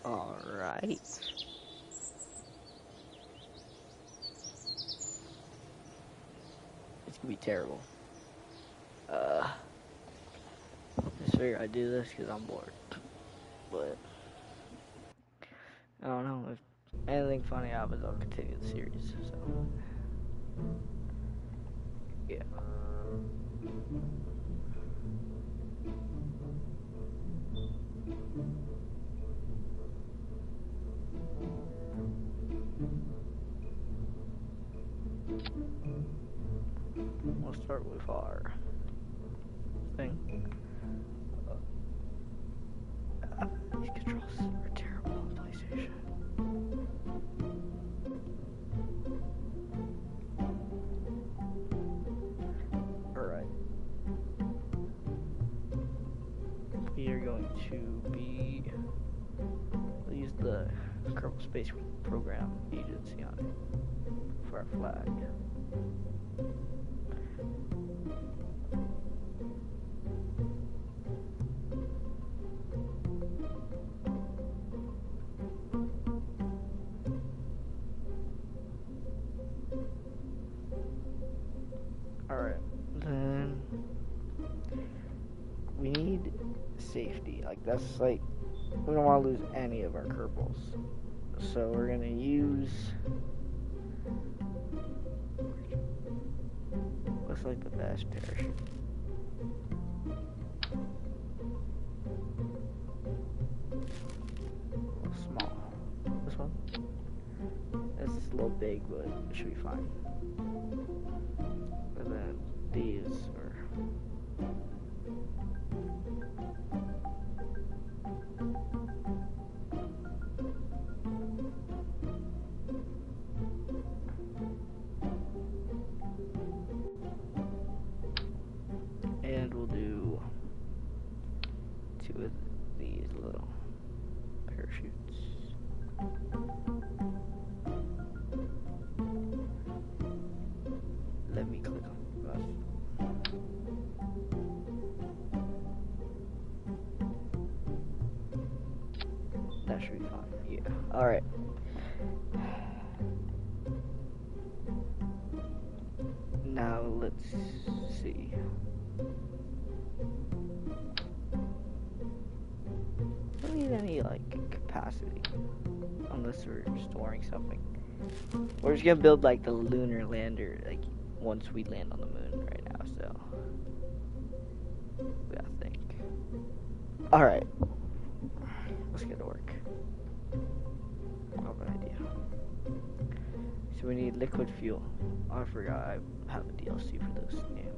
Alright. It's gonna be terrible. Just figure I'd do this because I'm bored. But I don't know if anything funny happens, I'll continue the series. So yeah. We'll start with our thing. These controls are terrible on PlayStation. Alright. We are going to be... We'll use the Kerbal Space Program Agency on it for our flag. Alright, then we need safety. Like, that's like, we don't want to lose any of our Kerbals. So we're gonna use, what's like the best parachute? Small. This one? This is a little big, but it should be fine. And then these are... And we'll do 2 of these little parachutes. Let me click on that. That should be fine. Yeah. Alright. Now let's see. Don't need any like capacity unless we're storing something. We're just gonna build like the lunar lander like once we land on the moon right now, so we gotta think. Alright. Let's get to work. I have an idea. So we need liquid fuel. Oh, I forgot I have a DLC for this game.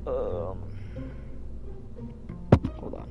Hold on.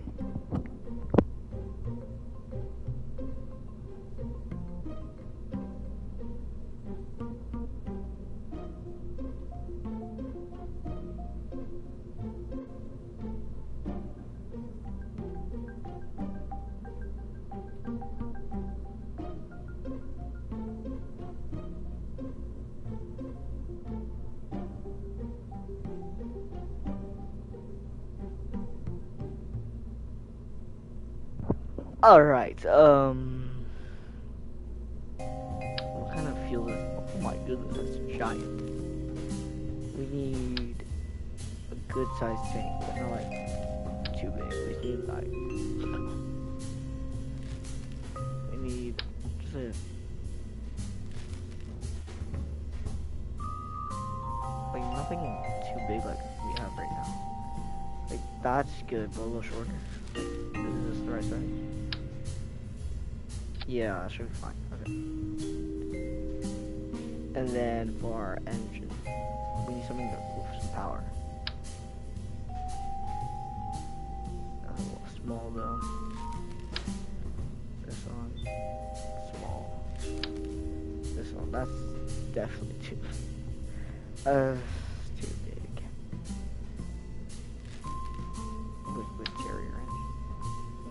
Alright, what kind of fuel is, oh my goodness, that's giant. We need a good sized tank, but not like too big. We need just like nothing too big like we have right now. Like that's good, but a little shorter. Is this the right size? Yeah, that should be fine. Okay. And then for our engine, we need something with some power. A little small though. This one, small. This one, that's definitely too big. Liquid carrier engine.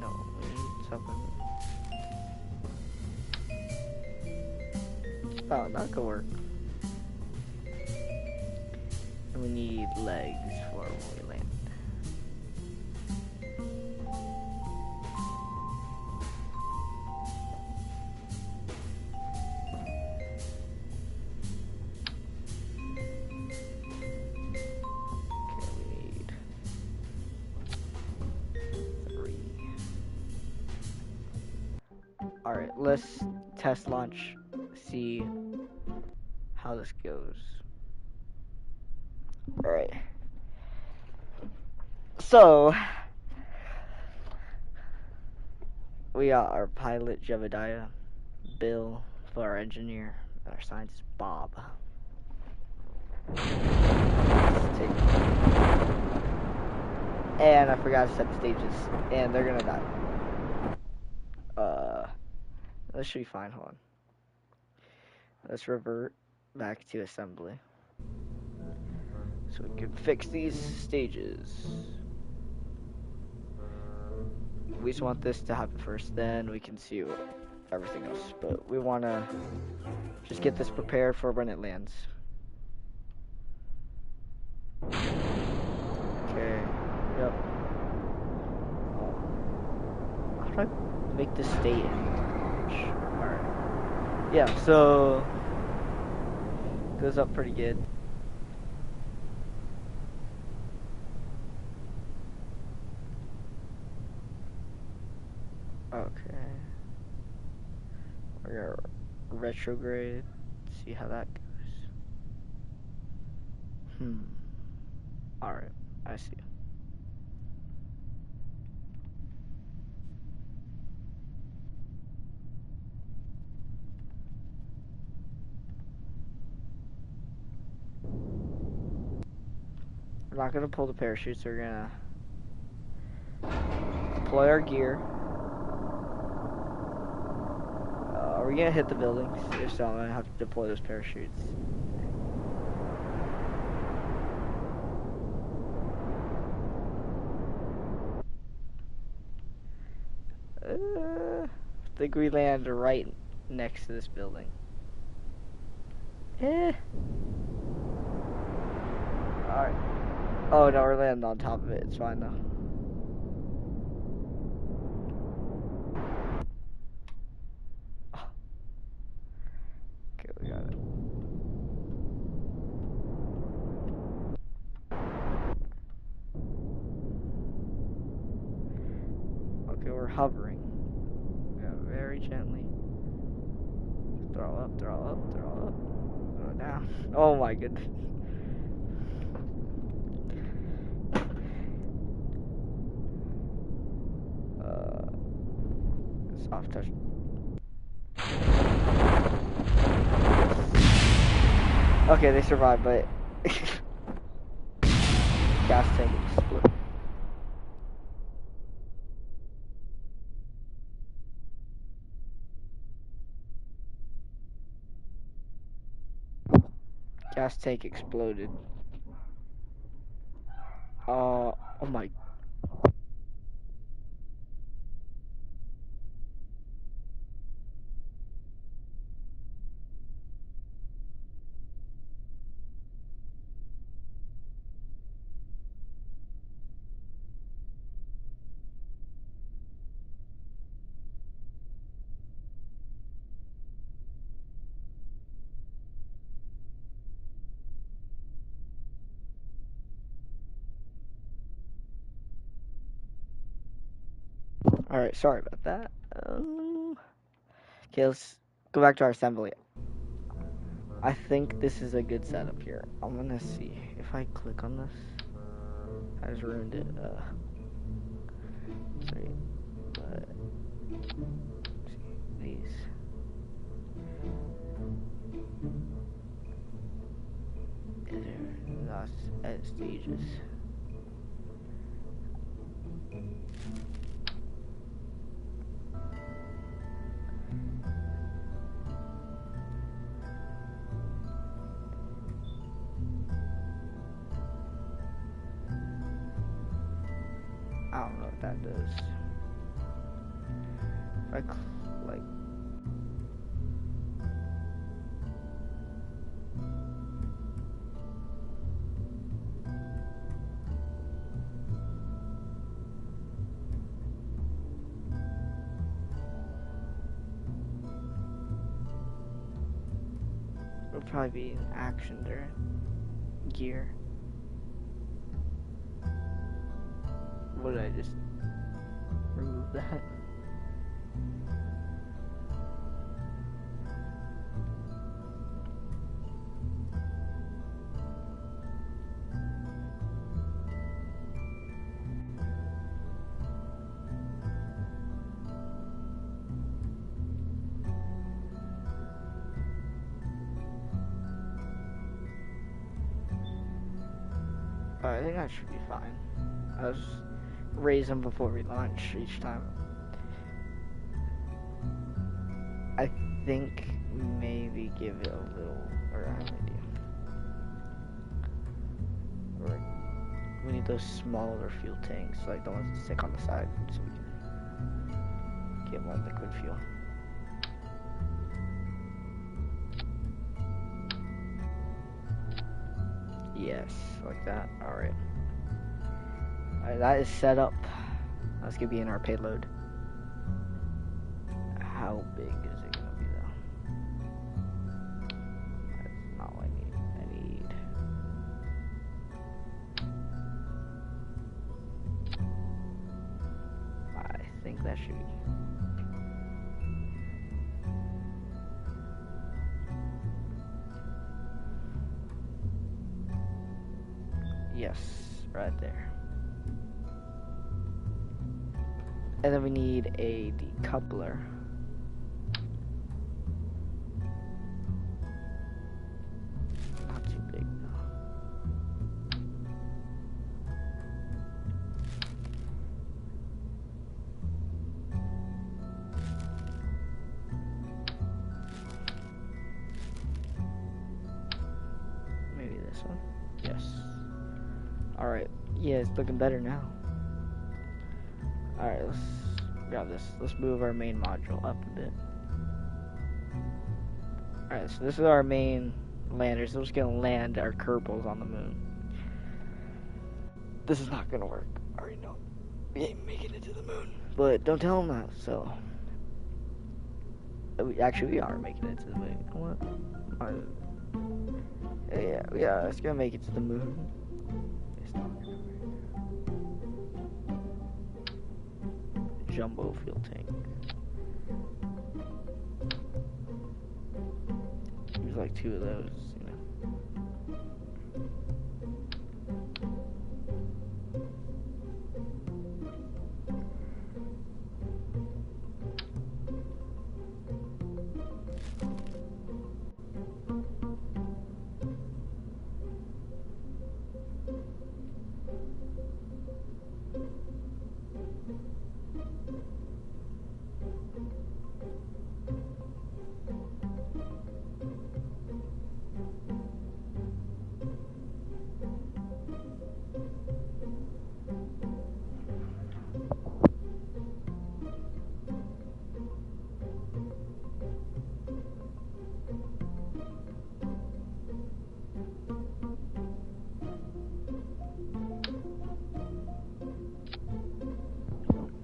No, we need something. Oh, that could work. And we need legs for when we land. let's test launch, see how this goes. Alright. So, we got our pilot, Jebediah, Bill, for our engineer, our scientist, Bob. Let's take and I forgot to set the stages, and they're gonna die. This should be fine, hold on. Let's revert back to assembly. So we can fix these stages. We just want this to happen first, then we can see everything else. But we want to just get this prepared for when it lands. Okay, yep. How do I make this stay in? Alright. Yeah, so goes up pretty good. Okay. We're gonna retrograde, see how that goes. Alright, I see. We're not gonna pull the parachutes, we're gonna deploy our gear. Are we gonna hit the buildings? If so, I'm gonna have to deploy those parachutes. I think we land right next to this building. Alright. Oh no, we're landing on top of it. It's fine though. Okay, we got it. Okay, we're hovering. Yeah, very gently. Throw up, throw up, throw up. Throw down. Oh my goodness. Soft touch. Okay, they survived, but gas tank exploded. Gas tank exploded. Oh my. Alright, sorry about that. Okay, let's go back to our assembly. I think this is a good setup here. I'm gonna see if I click on this. I just ruined it. Sorry, but these. Is there not edit stages? I don't know what that does. If I like. It'll probably be an action during gear. What did I just remove that? I think that should be fine. I was raise them before we launch each time. I think maybe give it a little, or I have an idea. Or we need those smaller fuel tanks, like the ones that stick on the side, so we can get more liquid fuel. Yes, like that. Alright. Alright, that is set up. That's gonna be in our payload. How big is it gonna be though? That's not what I need. I think that should be. Yes, right there. And then we need a decoupler. Not too big though. Maybe this one? Yes. Alright, yeah, it's looking better now. Alright, let's grab this. Let's move our main module up a bit. Alright, so this is our main lander. So we're just gonna land our Kerbals on the moon. This is not gonna work. I already know. We ain't making it to the moon. But don't tell them that, so. Actually, we are making it to the moon. You know what? Yeah, it's gonna make it to the moon. It's not gonna work. Jumbo fuel tank. Use like 2 of those, you know.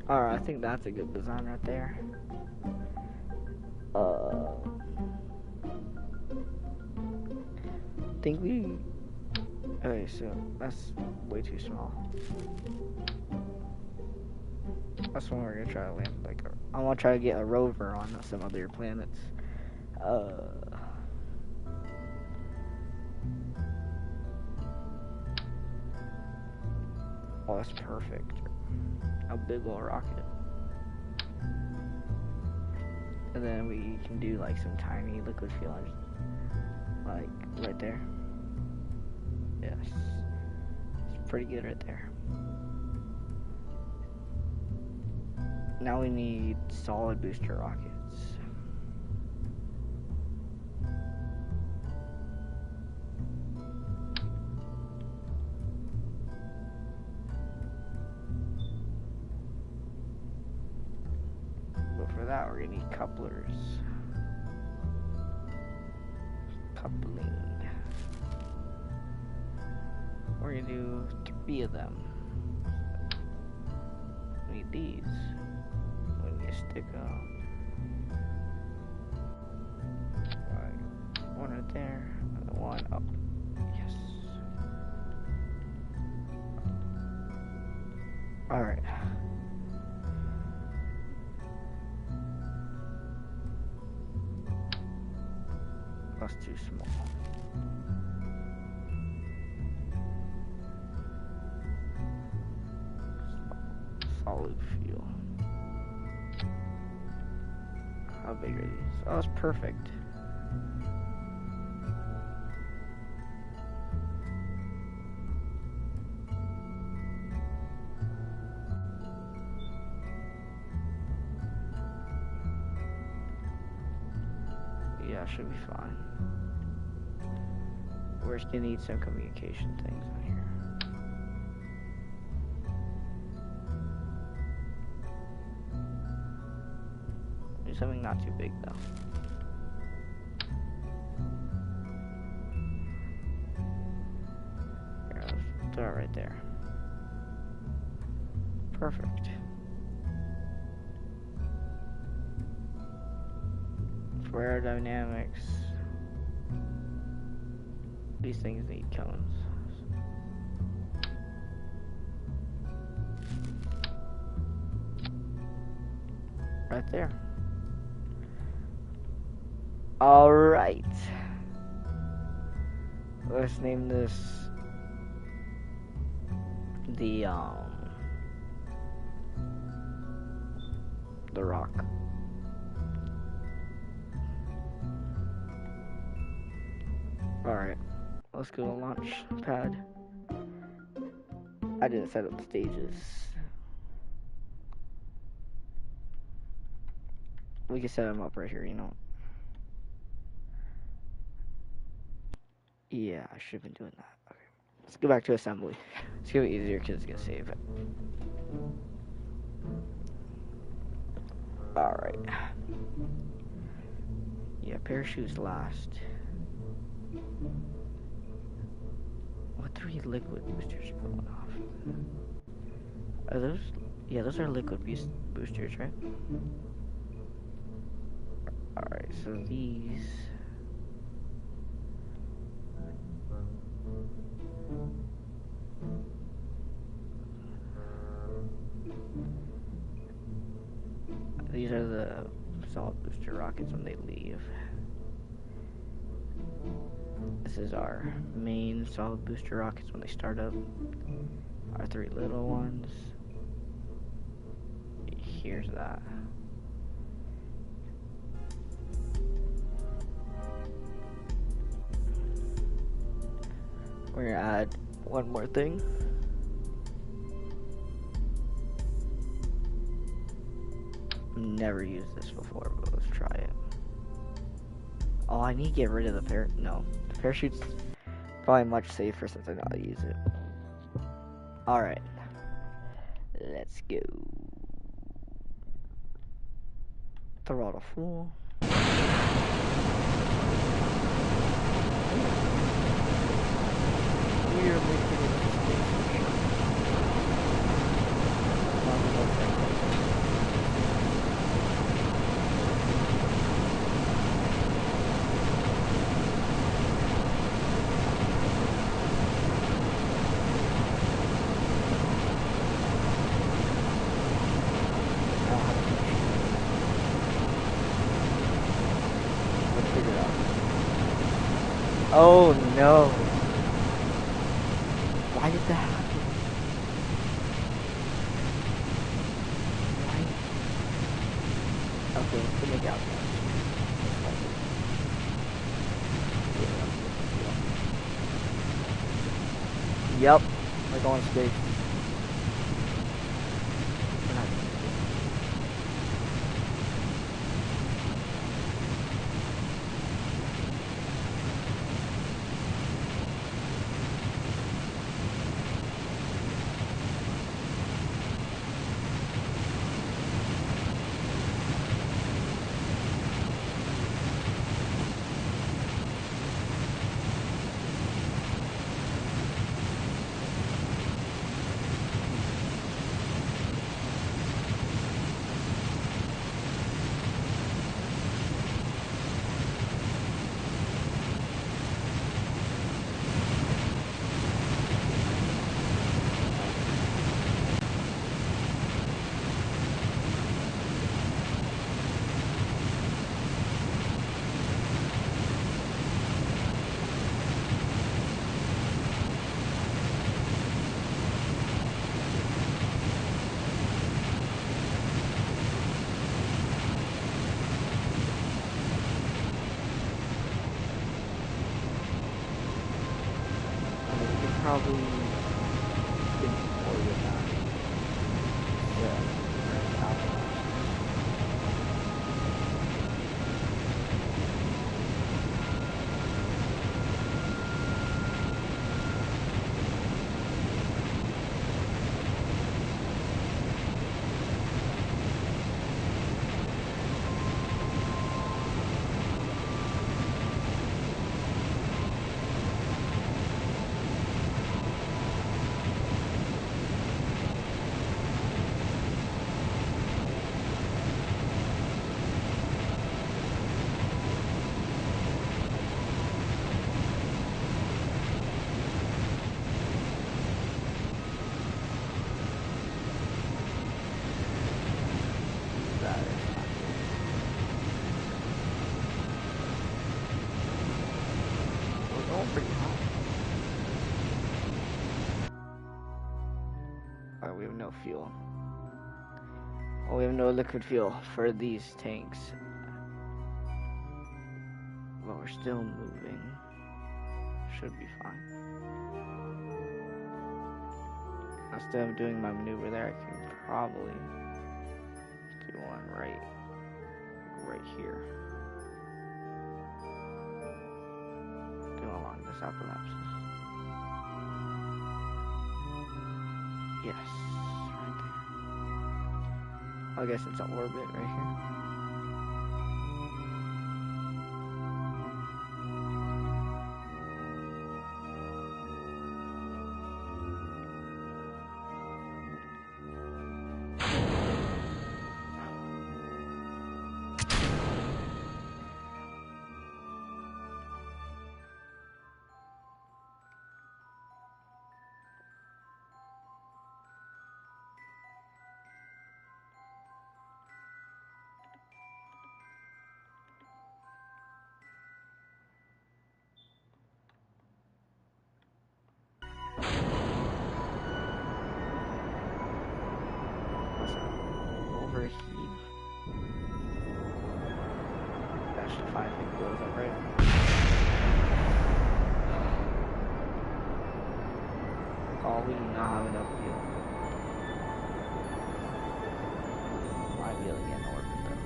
Alright, I think that's a good design right there. Think we... Okay, so that's way too small. That's when we're gonna try to land, like, I wanna try to get a rover on some other planets. Oh, that's perfect. A big old rocket. And then we can do like some tiny liquid fuel engines. Like right there. Yes. It's pretty good right there. Now we need solid booster rockets. For that, we're gonna need couplers. Coupling. We're gonna do 3 of them. We need these. We need to stick up. One right there, and one up. Yes. Alright. That's too small. Solid fuel. How big are these? Oh, that's perfect. should be fine. We're just gonna need some communication things on here. Do something not too big though. Here, let's throw it right there. Perfect. For aerodynamics, these things need cones. Right there. Alright. Let's name this the rock. Alright, let's go to launch pad. I didn't set up the stages. We can set them up right here, you know. Yeah, I should have been doing that. Okay. Let's go back to assembly. It's gonna be easier because it's gonna save it. Alright. Yeah, parachutes last. What 3 liquid boosters are going off? Are those? Yeah, those are liquid boosters, right? Alright, so these. These are the solid booster rockets when they leave. This is our main solid booster rockets when they start up. Our 3 little ones. Here's that. We're gonna add one more thing. Never used this before, but let's try it. Oh, I need to get rid of the no. The parachute's probably much safer since I know how to use it. Alright. Let's go. Throttle full. We are making it to space. Oh no. Why did that happen? Why? Okay, let's make out. Yep, we're going to space. Probably more than that. Yeah. We have no fuel. Oh, we have no liquid fuel for these tanks. But we're still moving. Should be fine. Instead of doing my maneuver there, I can probably do one right here. Go along this apoapsis. Yes, right there. I guess it's an orbit right here. Overheat. That should finally blows up, right? Oh, we do not have enough fuel. Might be able to get an orbit though.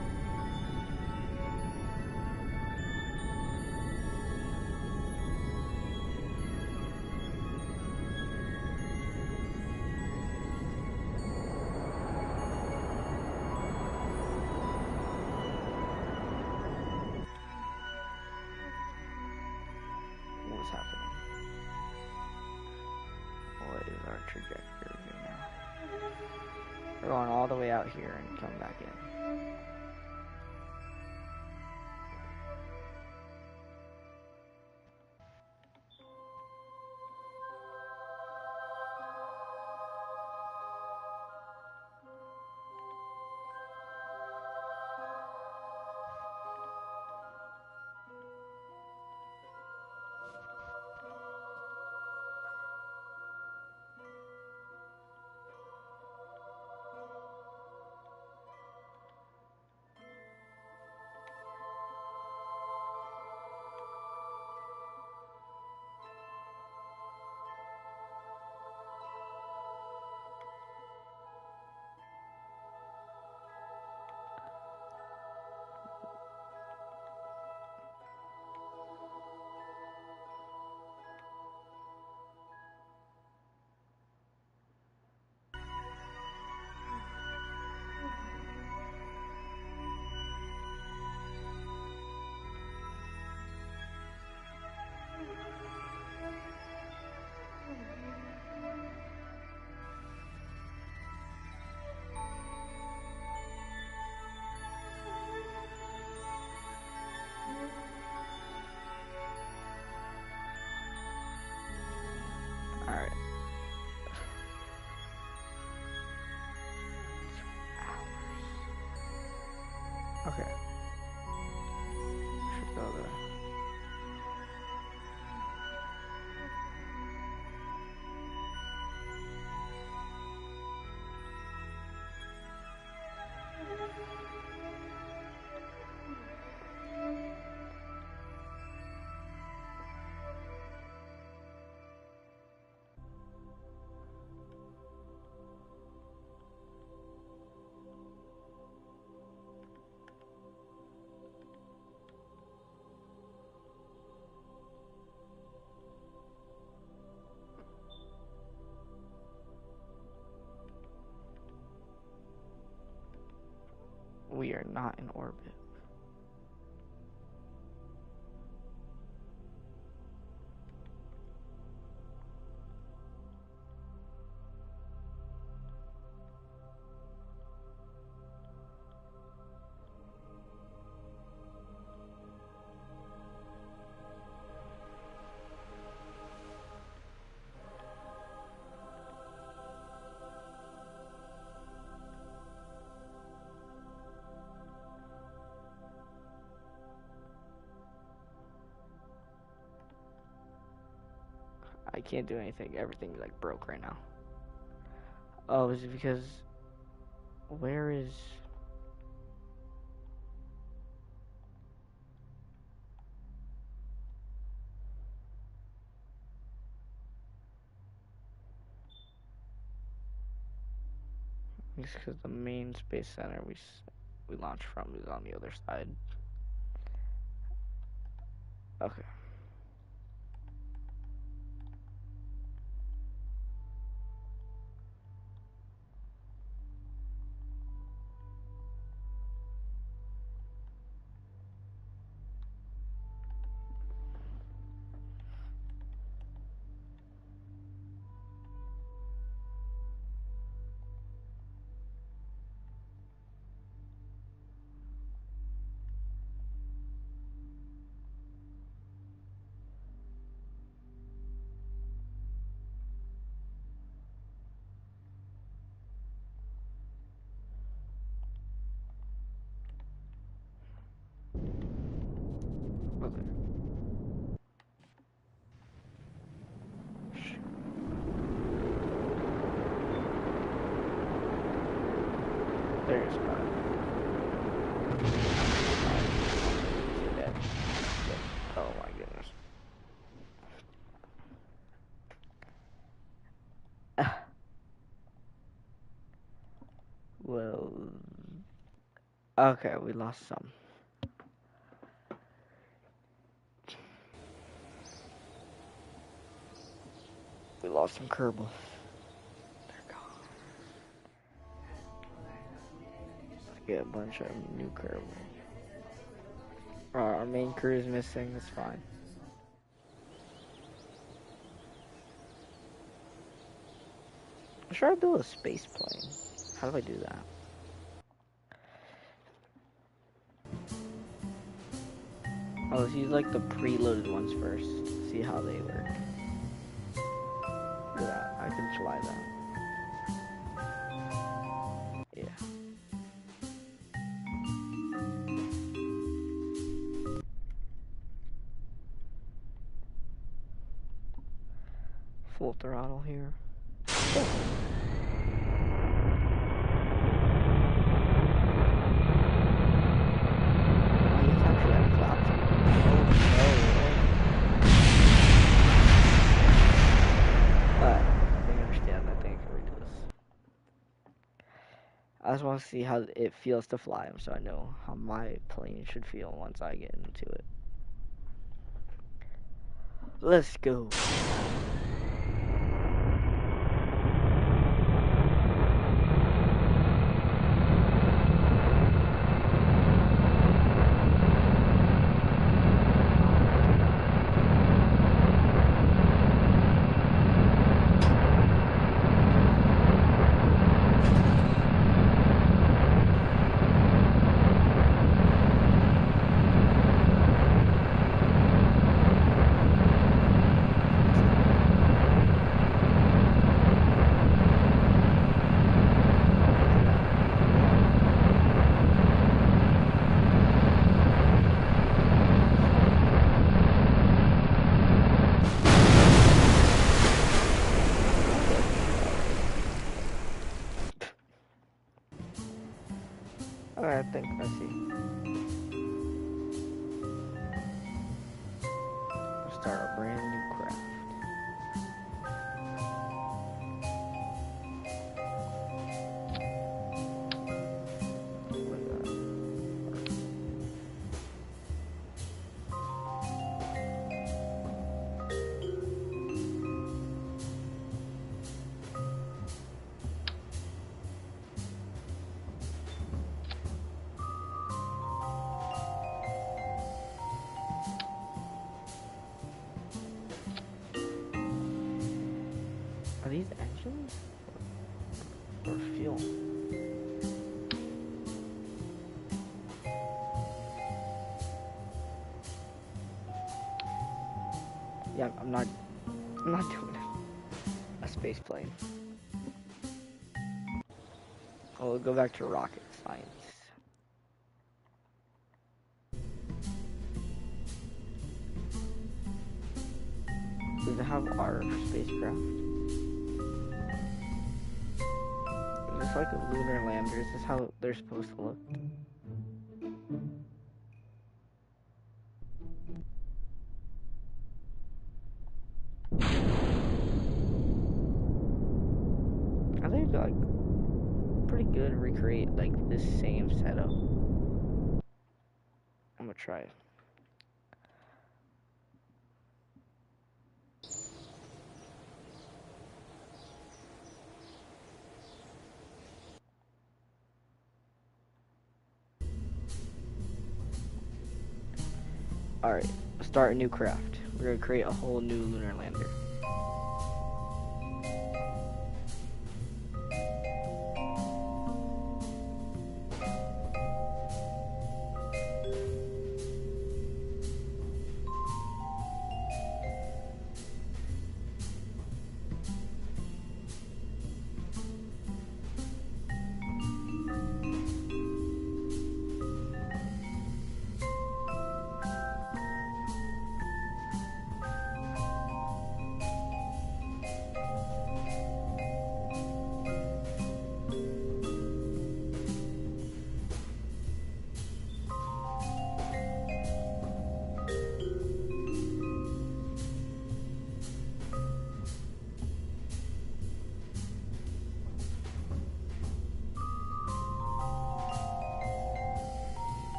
What's happening? What is our trajectory here now? We're going all the way out here and come back in. Alright. Okay. Should go there. We are not in orbit. I can't do anything. Everything's like broke right now. Oh, is it because where is? It's because the main space center we launched from is on the other side. Okay. Okay. There's one. Dead. Oh my goodness. Well, okay, we lost some. We lost some Kerbal. They're gone. Let's get a bunch of new Kerbal. Our main crew is missing. That's fine. I'm sure I build a space plane. How do I do that? Oh, let's use like the preloaded ones first. See how they work. Look at that. I can fly that. Yeah. Full throttle here. Oh. I just want to see how it feels to fly them so I know how my plane should feel once I get into it. Let's go. I think I see. Let's start a brand new craft. Are these engines? Or fuel? Yeah, I'm not doing a space plane. Oh, we'll go back to rocket science. Do they have our spacecraft? this like a lunar lander? Is this how they're supposed to look? I think like pretty good to recreate like this same setup. I'm gonna try it. Alright, start a new craft. We're gonna create a whole new lunar lander.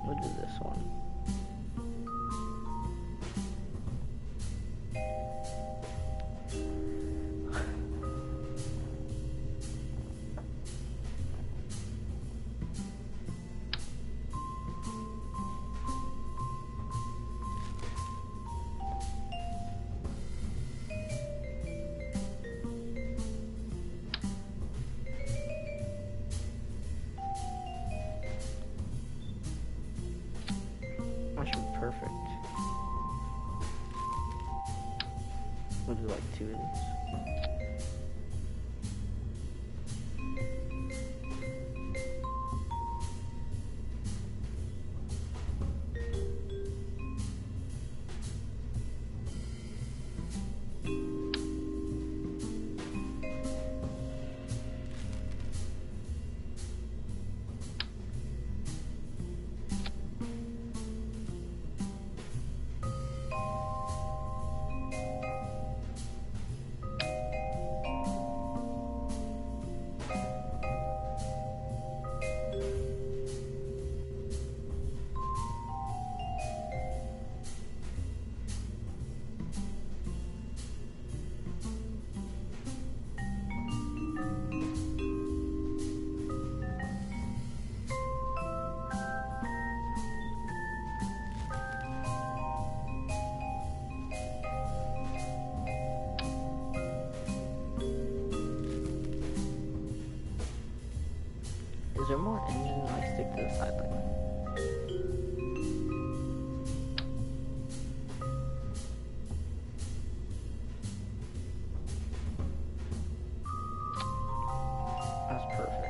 We'll do this one. That should be perfect. We'll do like 2 of these. Is there more engine? Like stick to the side like that. That's perfect.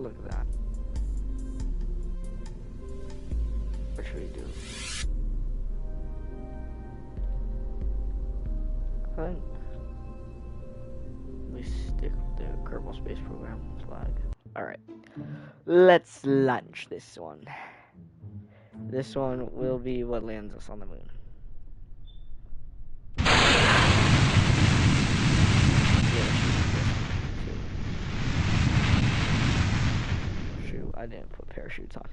Look at that. What should we do? I think we stick with the Kerbal Space Program flag. Alright. Let's launch this one. This one will be what lands us on the moon. Shoot, I didn't put parachutes on it.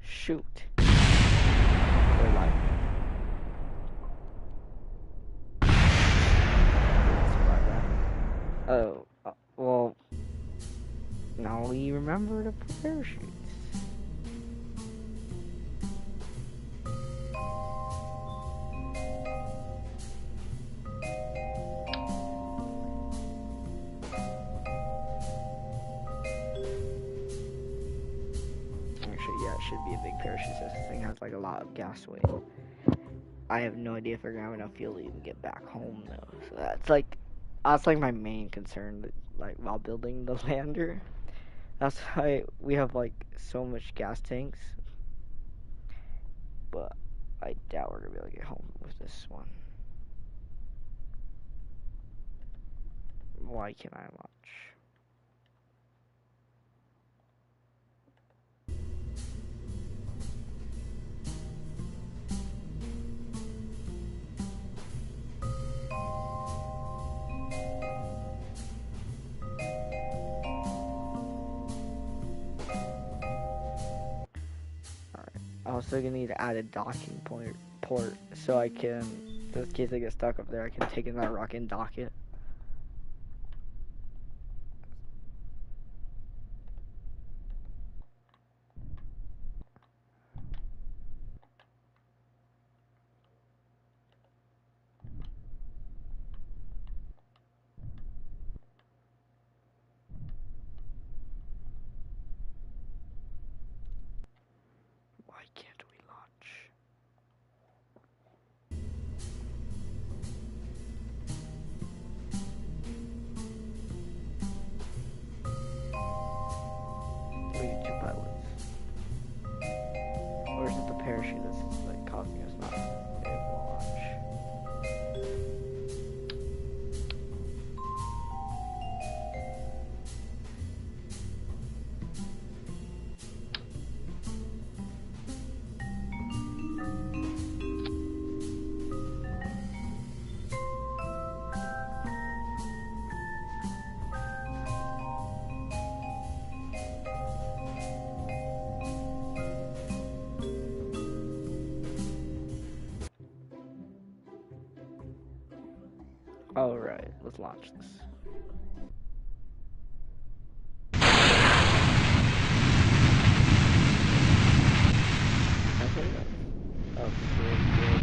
Shoot. They're live. Oh, well, now we remember to put parachutes. Actually, yeah, it should be a big parachute since this thing has like a lot of gas weight. I have no idea if we're gonna have enough fuel to even get back home though. So that's like my main concern, like while building the lander. That's why we have like so much gas tanks. But I doubt we're gonna be able to get home with this one. Why can't I launch? Also gonna need to add a docking port so I can, in case I get stuck up there, I can take in that rocket and dock it. Why can't we launch? We need 2 pilots. Or is it the parachute that's like causing us not to be able to launch? Alright, let's launch this. Oh, good.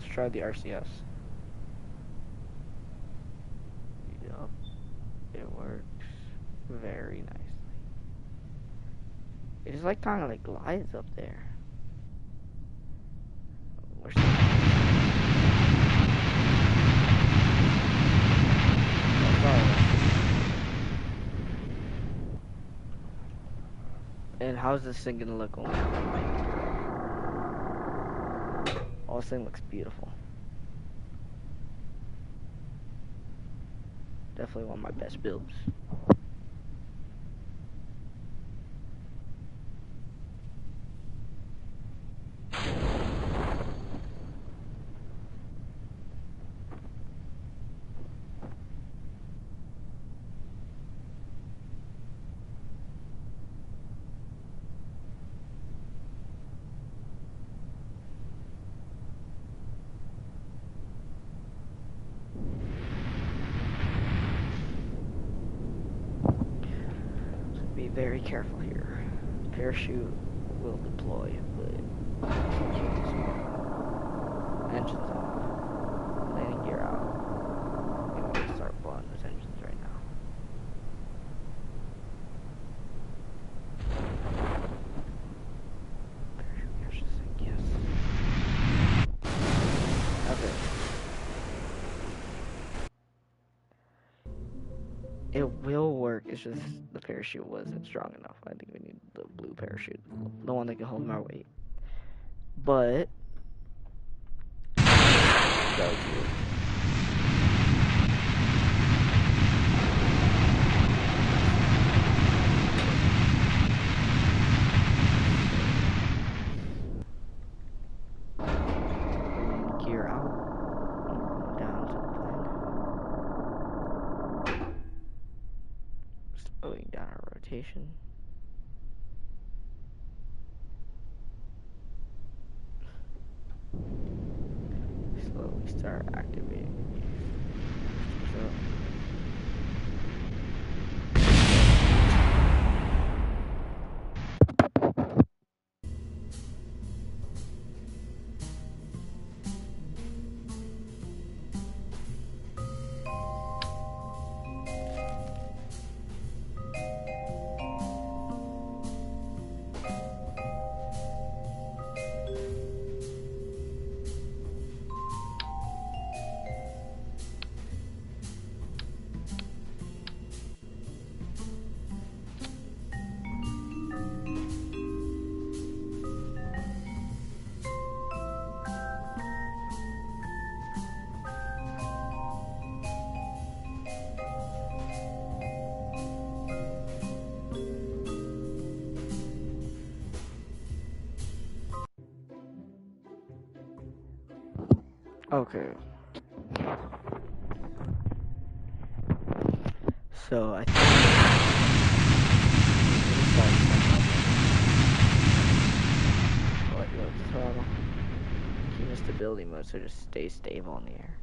Let's try the RCS. Yup, it works very nicely. It just like kind of like glides up there. We're still and how's this thing gonna look when we land? Oh, this thing looks beautiful. Definitely one of my best builds. be very careful here. Parachute will deploy, but engines off, landing gear out. And we're gonna start blowing those engines right now. Parachute catch this thing, yes. Okay. It will work, it's just the parachute wasn't strong enough. I think we need the blue parachute, the one that can hold my weight. But that was good. Gear out, down to the plane. Slowing down our rotation. Slowly start activating these. So, okay. So I think let go of the throttle. Keep in stability mode, so just stay stable in the air.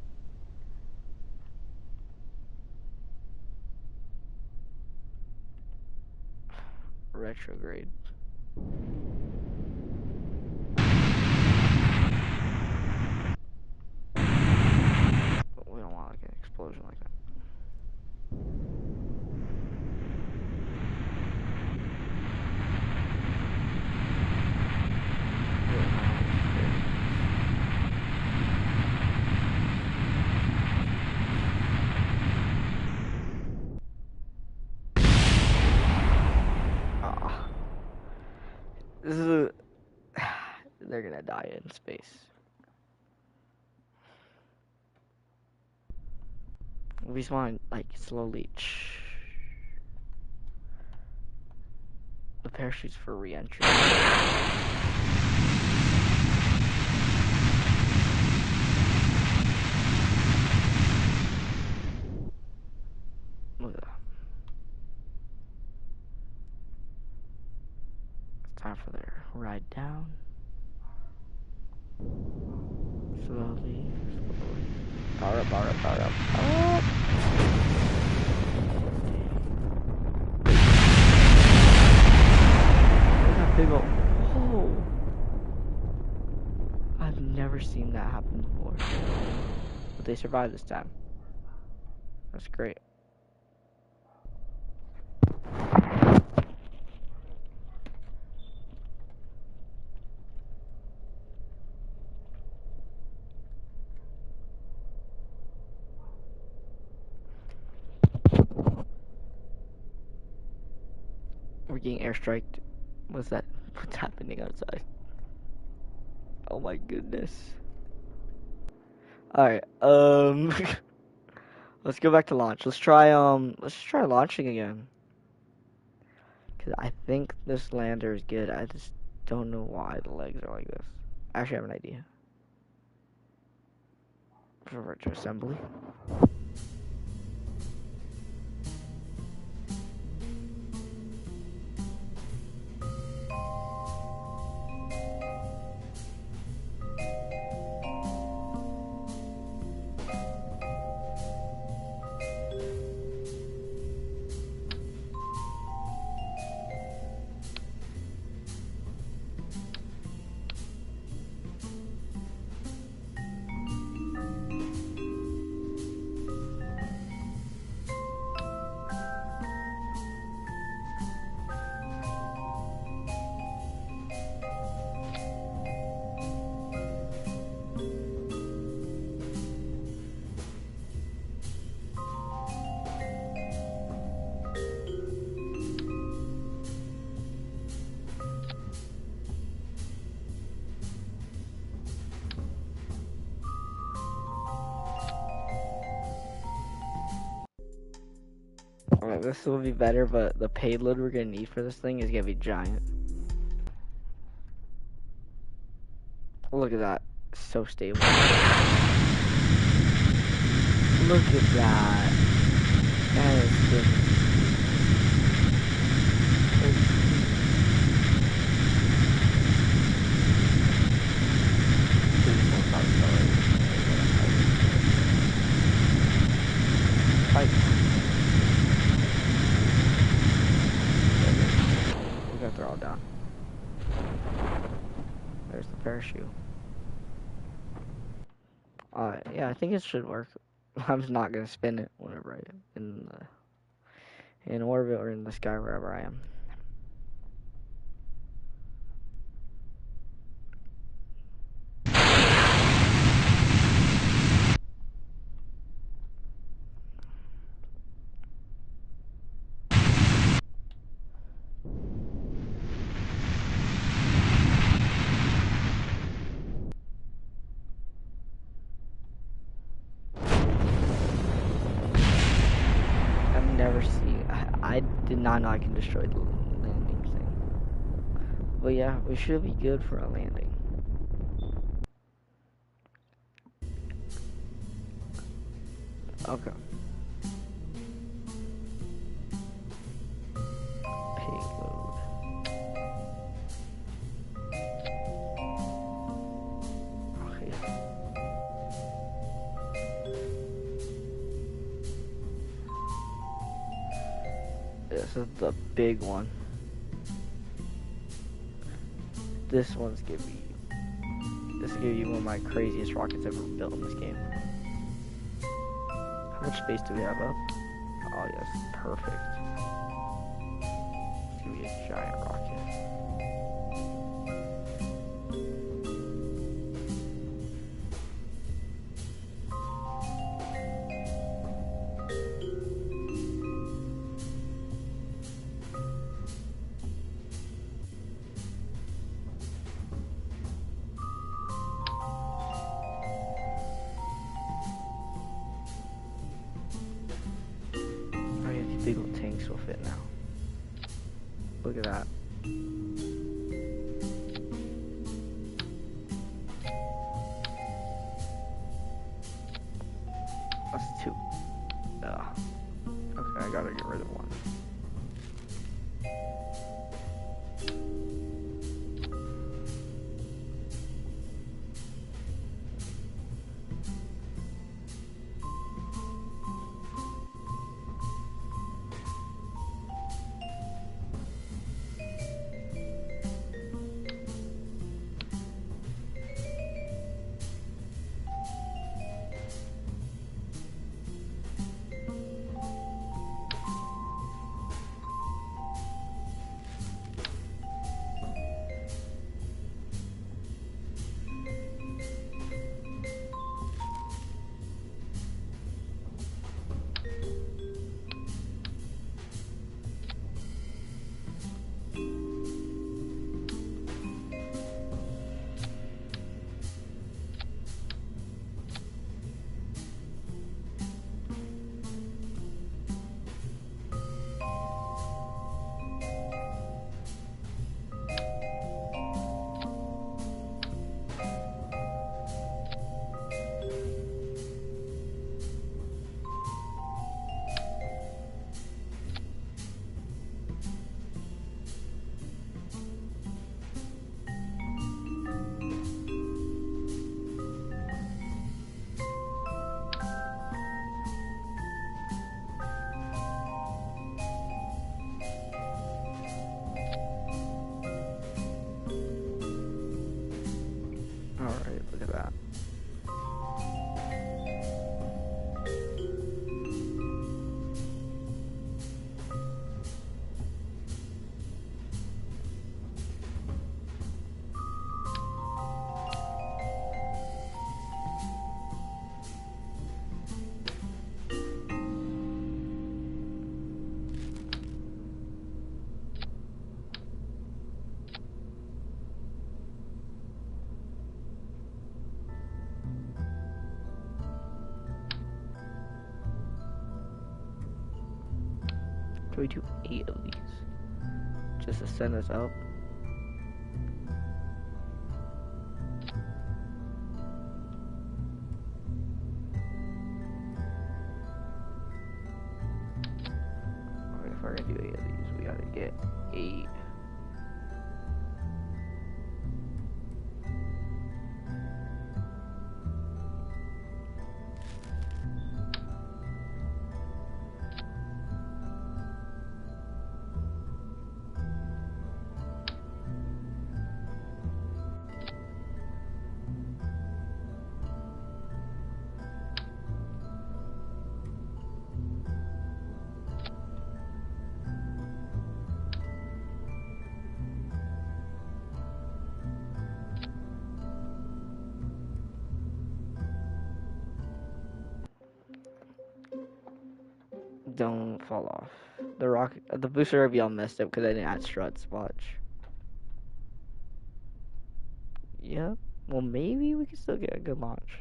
Retrograde. But we don't want like an explosion like that. This is a... They're gonna die in space. We just want to, like, slowly... The parachute's for re-entry. Look at that. It's time for their ride down. Slowly, slowly. Power up, power up, power up, power up. Look at that big old... Oh! I've never seen that happen before. But they survived this time. That's great. We're getting airstriked. What's that? What's happening outside? Oh my goodness. Alright, let's go back to launch. Let's try launching again. Cause I think this lander is good. I just don't know why the legs are like this. I actually have an idea. Revert to assembly. Alright, this will be better, but the payload we're gonna need for this thing is gonna be giant. Look at that. So stable. Look at that. That is good. Please don't stop accelerating. Fight. We got they're all down. There's the parachute. Yeah, I think it should work. I'm just not gonna spin it whenever I am in orbit or in the sky wherever I am. I've never seen. I did not know I can destroy the landing thing. But yeah, we should be good for a landing. Okay. Payload. Okay. This is the big one. This one's gonna be. This is gonna be one of my craziest rockets ever built in this game. How much space do we have up? Oh yes, perfect. It's gonna be a giant rocket. Oh yeah, these big old tanks will fit now. Look at that. That's two. Ugh. Okay, I gotta get rid of one. Alright, look at that. Do we do 8 of these? Just to send us up? Alright, if we're gonna do 8 of these, we gotta get 8. Don't fall off. The booster will be all messed up because I didn't add struts. Watch. Yeah. Well, maybe we can still get a good launch.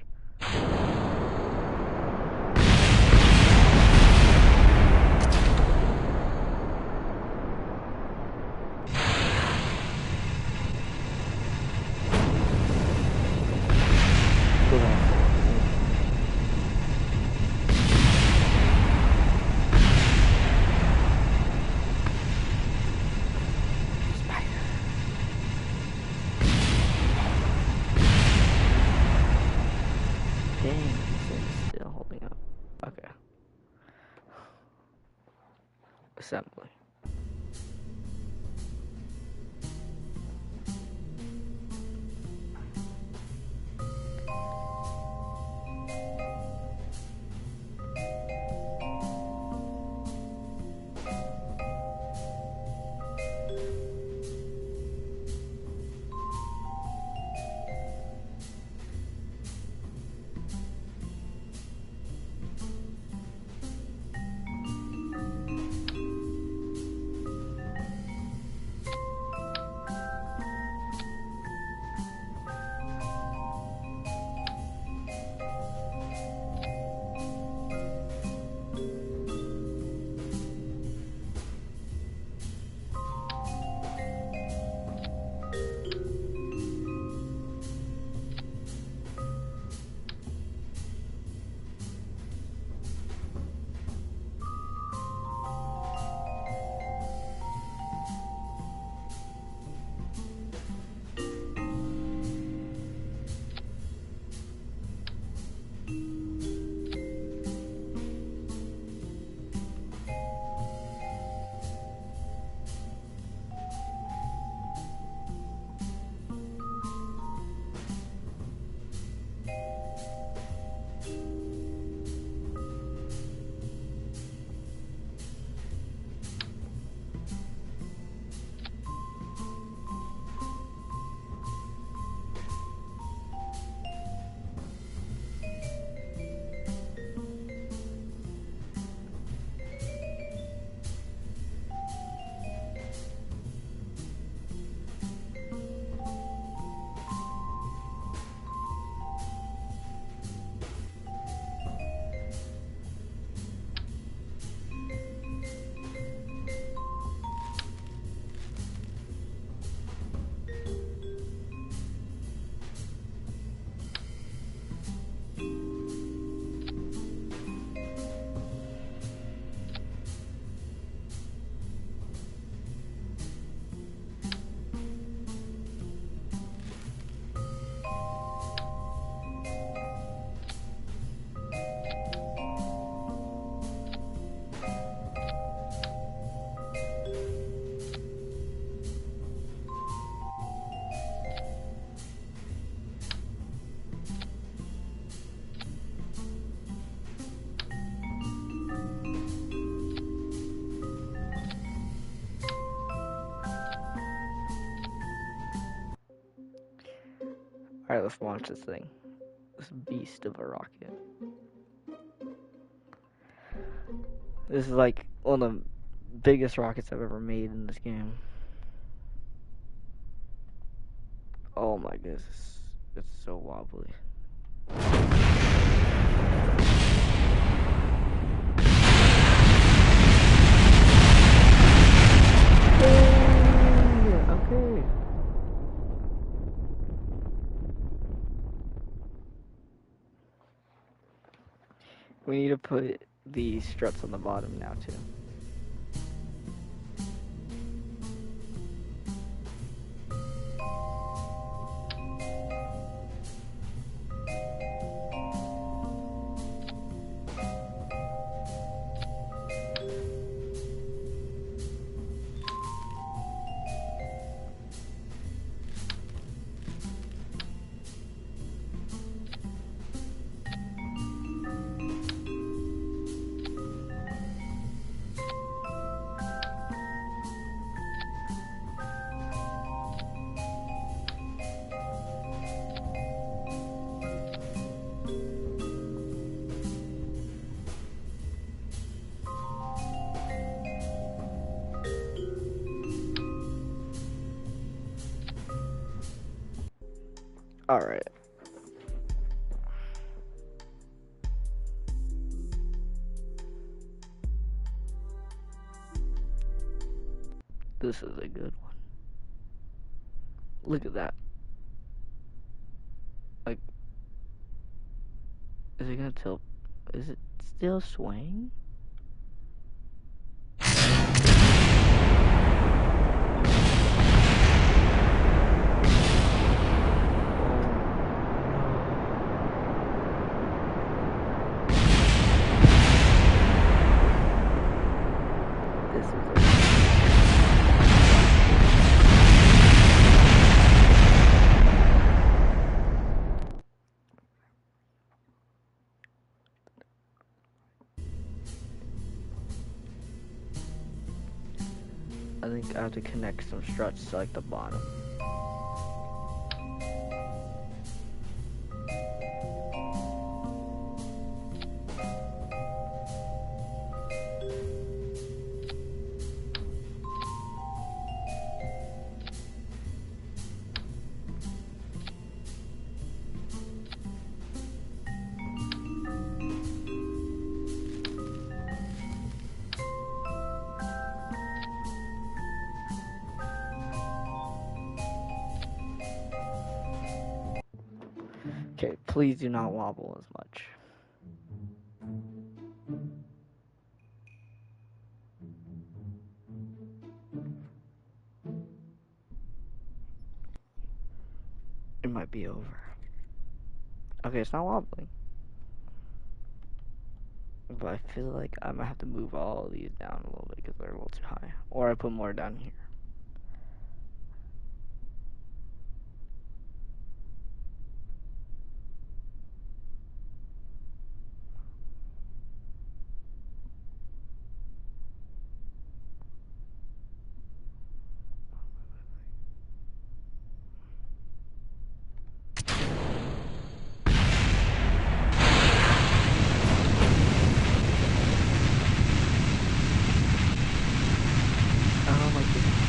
Assembly. Alright, let's launch this thing. This beast of a rocket. This is like one of the biggest rockets I've ever made in this game. Oh my goodness. It's so wobbly. We need to put the struts on the bottom now too. Alright. This is a good one. Look at that. Like, is it gonna tilt? Is it still swaying? This is a I think I have to connect some struts to like the bottom. Okay, please do not wobble as much. It might be over. Okay, it's not wobbling. But I feel like I might have to move all of these down a little bit because they're a little too high. Or I put more down here. I don't like this.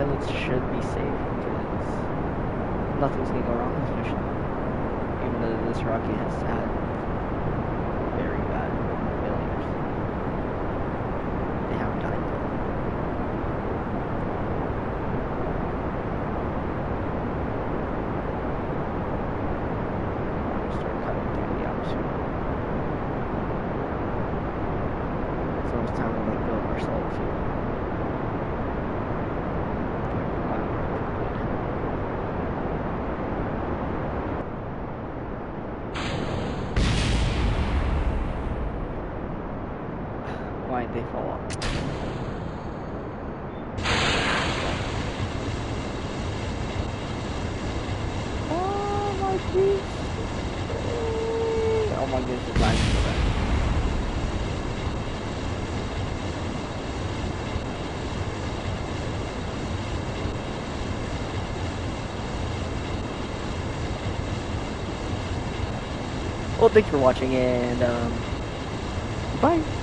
pilots should be safe because nothing's gonna go wrong in this mission. Even though this rocket has had very bad failures. They haven't died though. Start cutting through the atmosphere. So it's time to let go of our solid fuel. Why did they fall off? Oh my goodness. Oh my goodness, it's not even bad. Well, thanks for watching and bye.